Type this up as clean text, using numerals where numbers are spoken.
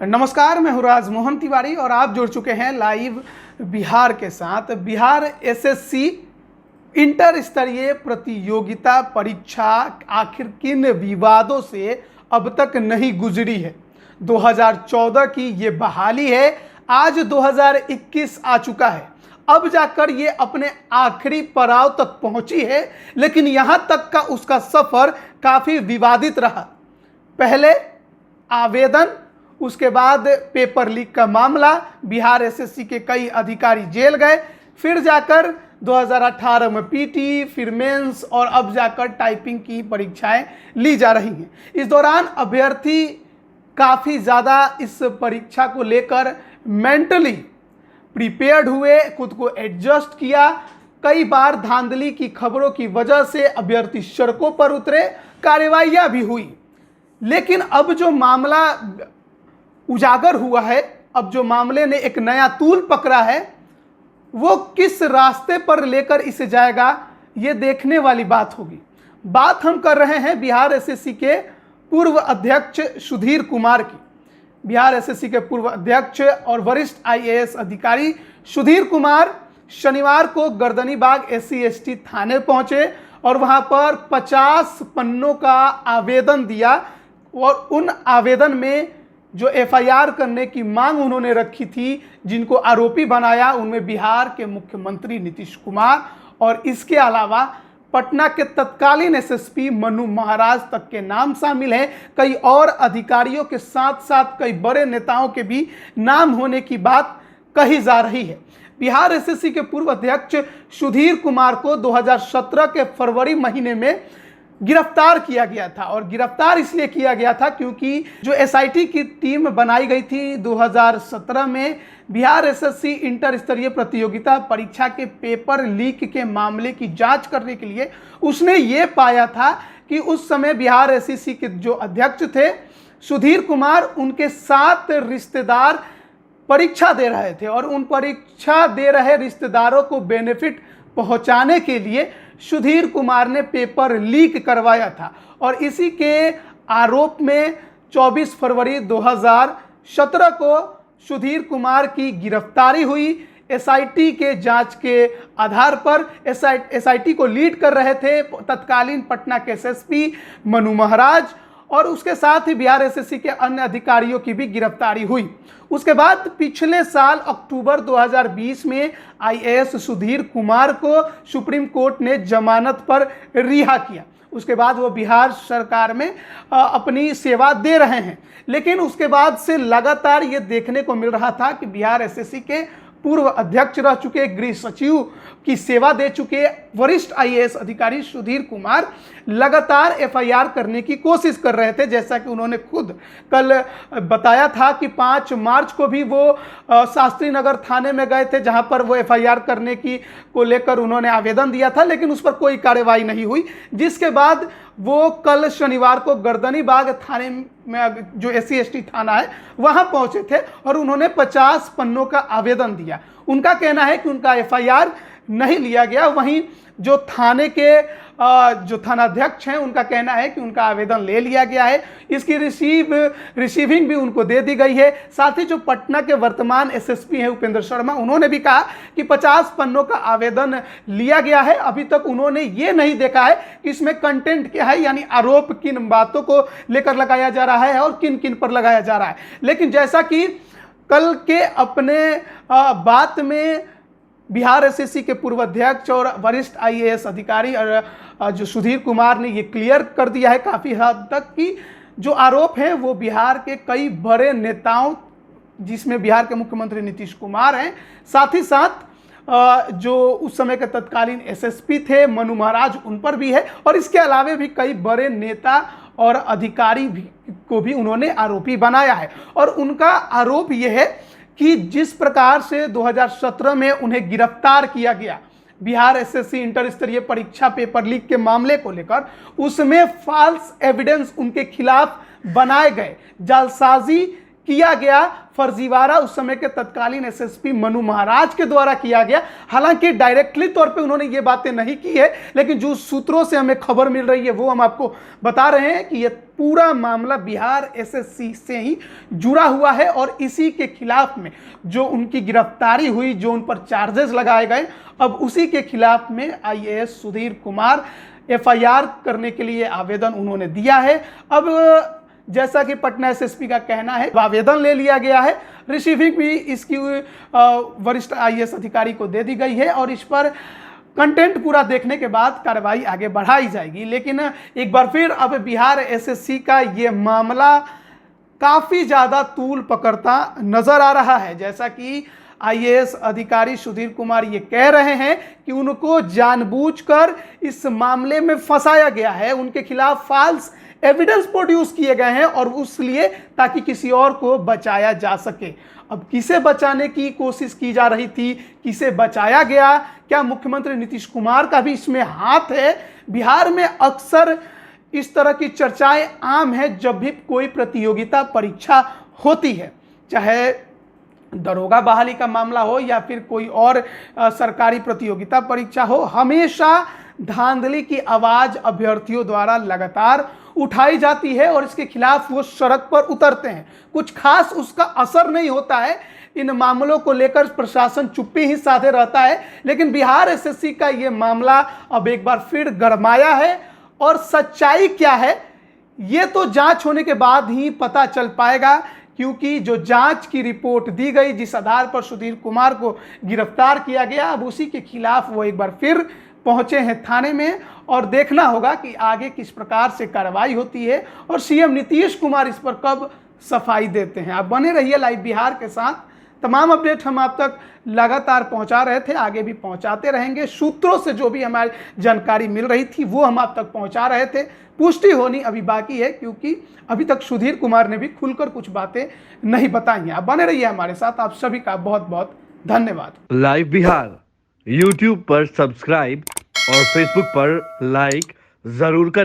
नमस्कार, मैं हूँ राज मोहन तिवारी और आप जुड़ चुके हैं लाइव बिहार के साथ। बिहार एसएससी इंटर स्तरीय प्रतियोगिता परीक्षा आखिर किन विवादों से अब तक नहीं गुजरी है। 2014 की ये बहाली है, आज 2021 आ चुका है, अब जाकर ये अपने आखिरी पड़ाव तक पहुंची है, लेकिन यहाँ तक का उसका सफ़र काफ़ी विवादित रहा। पहले आवेदन, उसके बाद पेपर लीक का मामला, बिहार एसएससी के कई अधिकारी जेल गए, फिर जाकर 2018 में पीटी, फिर मेंस और अब जाकर टाइपिंग की परीक्षाएं ली जा रही हैं। इस दौरान अभ्यर्थी काफ़ी ज़्यादा इस परीक्षा को लेकर मेंटली प्रिपेयर्ड हुए, खुद को एडजस्ट किया। कई बार धांधली की खबरों की वजह से अभ्यर्थी सड़कों पर उतरे, कार्रवाइयाँ भी हुई। लेकिन अब जो मामला उजागर हुआ है, अब जो मामले ने एक नया तूल पकड़ा है, वो किस रास्ते पर लेकर इसे जाएगा, ये देखने वाली बात होगी। बात हम कर रहे हैं बिहार एसएससी के पूर्व अध्यक्ष सुधीर कुमार की। बिहार एसएससी के पूर्व अध्यक्ष और वरिष्ठ आईएएस अधिकारी सुधीर कुमार शनिवार को गर्दनीबाग SC/ST थाने पहुंचे और वहां पर 50 पन्नों का आवेदन दिया और उन आवेदन में जो FIR करने की मांग उन्होंने रखी थी, जिनको आरोपी बनाया, उनमें बिहार के मुख्यमंत्री नीतीश कुमार और इसके अलावा पटना के तत्कालीन SSP मनु महाराज तक के नाम शामिल हैं। कई और अधिकारियों के साथ साथ कई बड़े नेताओं के भी नाम होने की बात कही जा रही है। बिहार एसएससी के पूर्व अध्यक्ष सुधीर कुमार को 2017 के फरवरी महीने में गिरफ्तार किया गया था और गिरफ्तार इसलिए किया गया था क्योंकि जो SIT की टीम बनाई गई थी 2017 में बिहार एसएससी इंटर स्तरीय प्रतियोगिता परीक्षा के पेपर लीक के मामले की जांच करने के लिए, उसने ये पाया था कि उस समय बिहार एसएससी के जो अध्यक्ष थे सुधीर कुमार, उनके 7 रिश्तेदार परीक्षा दे रहे थे और उन परीक्षा दे रहे रिश्तेदारों को बेनिफिट पहुंचाने के लिए सुधीर कुमार ने पेपर लीक करवाया था और इसी के आरोप में 24 फरवरी 2017 को सुधीर कुमार की गिरफ्तारी हुई। SIT के जांच के आधार पर SIT को लीड कर रहे थे तत्कालीन पटना के SSP मनु महाराज और उसके साथ ही बिहार एसएससी के अन्य अधिकारियों की भी गिरफ्तारी हुई। उसके बाद पिछले साल अक्टूबर 2020 में IAS सुधीर कुमार को सुप्रीम कोर्ट ने जमानत पर रिहा किया। उसके बाद वो बिहार सरकार में अपनी सेवा दे रहे हैं, लेकिन उसके बाद से लगातार ये देखने को मिल रहा था कि बिहार एसएससी के पूर्व अध्यक्ष रह चुके, गृह सचिव की सेवा दे चुके वरिष्ठ IAS अधिकारी सुधीर कुमार लगातार FIR करने की कोशिश कर रहे थे। जैसा कि उन्होंने खुद कल बताया था कि 5 मार्च को भी वो शास्त्री नगर थाने में गए थे, जहां पर वो FIR करने की को लेकर उन्होंने आवेदन दिया था, लेकिन उस पर कोई कार्रवाई नहीं हुई। जिसके बाद वो कल शनिवार को गर्दनीबाग थाने में, जो SC/ST थाना है, वहां पहुंचे थे और उन्होंने 50 पन्नों का आवेदन दिया। उनका कहना है कि उनका FIR नहीं लिया गया। वहीं जो थाने के जो थानाध्यक्ष हैं, उनका कहना है कि उनका आवेदन ले लिया गया है, इसकी रिसीविंग भी उनको दे दी गई है। साथ ही जो पटना के वर्तमान SSP हैं उपेंद्र शर्मा, उन्होंने भी कहा कि 50 पन्नों का आवेदन लिया गया है। अभी तक उन्होंने ये नहीं देखा है कि इसमें कंटेंट क्या है, यानी आरोप किन बातों को लेकर लगाया जा रहा है और किन किन पर लगाया जा रहा है। लेकिन जैसा कि कल के अपने बात में बिहार एसएससी के पूर्व अध्यक्ष और वरिष्ठ IAS अधिकारी और जो सुधीर कुमार ने ये क्लियर कर दिया है काफ़ी हद तक कि जो आरोप हैं वो बिहार के कई बड़े नेताओं, जिसमें बिहार के मुख्यमंत्री नीतीश कुमार हैं, साथ ही साथ जो उस समय के तत्कालीन SSP थे मनु महाराज, उन पर भी है और इसके अलावा भी कई बड़े नेता और अधिकारी को भी उन्होंने आरोपी बनाया है। और उनका आरोप यह है कि जिस प्रकार से 2017 में उन्हें गिरफ्तार किया गया बिहार एसएससी इंटर स्तरीय परीक्षा पेपर लीक के मामले को लेकर, उसमें फॉल्स एविडेंस उनके खिलाफ बनाए गए, जालसाजी किया गया, फर्जीवाड़ा उस समय के तत्कालीन SSP मनु महाराज के द्वारा किया गया। हालांकि डायरेक्टली तौर पे उन्होंने ये बातें नहीं की है, लेकिन जो सूत्रों से हमें खबर मिल रही है वो हम आपको बता रहे हैं कि ये पूरा मामला बिहार एसएससी से ही जुड़ा हुआ है और इसी के खिलाफ में जो उनकी गिरफ्तारी हुई, जो उन पर चार्जेस लगाए गए, अब उसी के खिलाफ में आईएएस सुधीर कुमार एफआईआर करने के लिए आवेदन उन्होंने दिया है। अब जैसा कि पटना एसएसपी का कहना है, आवेदन ले लिया गया है, रिसीविंग भी इसकी वरिष्ठ आईएएस अधिकारी को दे दी गई है और इस पर कंटेंट पूरा देखने के बाद कार्रवाई आगे बढ़ाई जाएगी। लेकिन एक बार फिर अब बिहार एसएससी का ये मामला काफ़ी ज़्यादा तूल पकड़ता नजर आ रहा है। जैसा कि आईएएस अधिकारी सुधीर कुमार ये कह रहे हैं कि उनको जानबूझकर इस मामले में फंसाया गया है, उनके खिलाफ फॉल्स एविडेंस प्रोड्यूस किए गए हैं और उसलिए ताकि किसी और को बचाया जा सके। अब किसे बचाने की कोशिश की जा रही थी, किसे बचाया गया, क्या मुख्यमंत्री नीतीश कुमार का भी इसमें हाथ है? बिहार में अक्सर इस तरह की चर्चाएं आम है जब भी कोई प्रतियोगिता परीक्षा होती है, चाहे दरोगा बहाली का मामला हो या फिर कोई और सरकारी प्रतियोगिता परीक्षा हो, हमेशा धांधली की आवाज अभ्यर्थियों द्वारा लगातार उठाई जाती है और इसके खिलाफ वो सड़क पर उतरते हैं। कुछ खास उसका असर नहीं होता है, इन मामलों को लेकर प्रशासन चुप्पी ही साधे रहता है। लेकिन बिहार एसएससी का ये मामला अब एक बार फिर गरमाया है और सच्चाई क्या है ये तो जांच होने के बाद ही पता चल पाएगा, क्योंकि जो जांच की रिपोर्ट दी गई, जिस आधार पर सुधीर कुमार को गिरफ्तार किया गया, अब उसी के खिलाफ वो एक बार फिर पहुंचे हैं थाने में और देखना होगा कि आगे किस प्रकार से कार्रवाई होती है और सीएम नीतीश कुमार इस पर कब सफाई देते हैं। आप बने रहिए लाइव बिहार के साथ, तमाम अपडेट हम आप तक लगातार पहुंचा रहे थे, आगे भी पहुंचाते रहेंगे। सूत्रों से जो भी हमारी जानकारी मिल रही थी वो हम आप तक पहुंचा रहे थे, पुष्टि होनी अभी बाकी है क्योंकि अभी तक सुधीर कुमार ने भी खुलकर कुछ बातें नहीं बताई हैं। आप बने रहिए हमारे साथ, आप सभी का बहुत बहुत धन्यवाद। लाइव बिहार यूट्यूब पर सब्सक्राइब और फेसबुक पर लाइक जरूर करें।